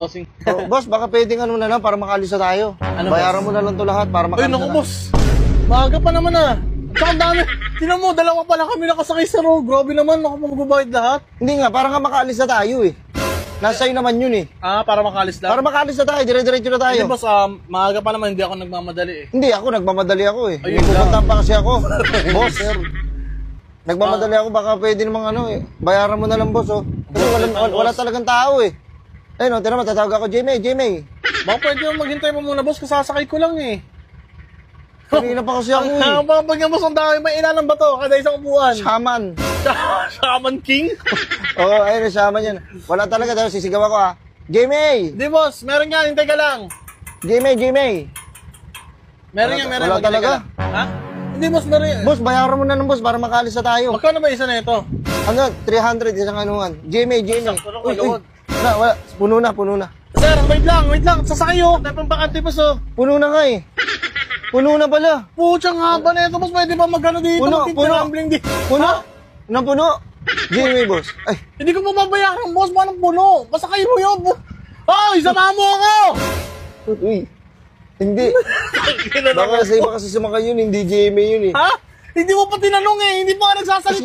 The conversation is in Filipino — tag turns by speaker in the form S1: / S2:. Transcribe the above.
S1: Bossing.
S2: Oh, boss, baka pwedeng ano na lang para makaalis na tayo.
S1: Ano,
S2: Bayaran mo na lang to lahat para
S1: Ay,
S2: makaalis
S1: naku,
S2: na.
S1: boss. Maaga pa naman ah. Tsaka ang dami. Tinan mo, dalawa pa lang kami nakasakay sa road. Grabe naman, ako magbabayad lahat.
S2: Hindi nga, para nga makaalis na tayo eh. Nasa iyo naman yun eh.
S1: Ah, para makalis lang.
S2: Para makaalis na tayo, dire-diretso na tayo.
S1: Hindi, boss, maaga pa naman, hindi ako nagmamadali eh.
S2: Hindi, ako nagmamadali ako eh.
S1: Ayun
S2: May pupuntahan
S1: lang.
S2: pa kasi ako. Boss, sir. Nagmamadali ako, baka pwede namang ano eh. Bayaran mo na lang, boss oh. Kasi wala talagang tao eh. Ayun oh, tira mo, tatawag ako, Jimmy.
S1: Baka pwede mo maghintay mo muna, boss, kasasakay ko lang eh.
S2: Kanina pa kasi ako eh.
S1: Pag nga, boss, ang dami, may ilan ba to? Kada isang upuan.
S2: Shaman.
S1: Shaman King?
S2: Oo, ayun, shaman yan. Wala talaga, dahil sisigaw ako ah. Jimmy!
S1: Hindi, boss, meron yan, hintay ka lang.
S2: Jimmy!
S1: Meron yan, meron.
S2: Wala
S1: maghintay
S2: talaga.
S1: ka lang. Ha? Hindi, boss, meron yan.
S2: Boss, bayaran mo na ng boss para makaalis na tayo.
S1: Magkano ba isa na ito?
S2: Ano, 300 isang anuhan. Jimmy.
S1: Sakto lang, kagawad.
S2: Wala, puno na.
S1: Sir, wait lang, sasakay oh. Tayo pang bakante, boss oh.
S2: Puno na nga eh. Puno na pala.
S1: Putsang haba na ito, boss. Pwede ba magano dito?
S2: Puno.
S1: Magtitrambling di.
S2: Puno? Nang puno? Jimmy, boss. Ay,
S1: Hindi ko mababayaran, boss. Paano puno? Masakay mo yun. Ay, sama mo ako!
S2: uy. Hindi. Baka kasi sumakay yun, hindi Jimmy yun eh.
S1: Ha? Hindi mo pa tinanong eh. Hindi pa ka nagsasalita.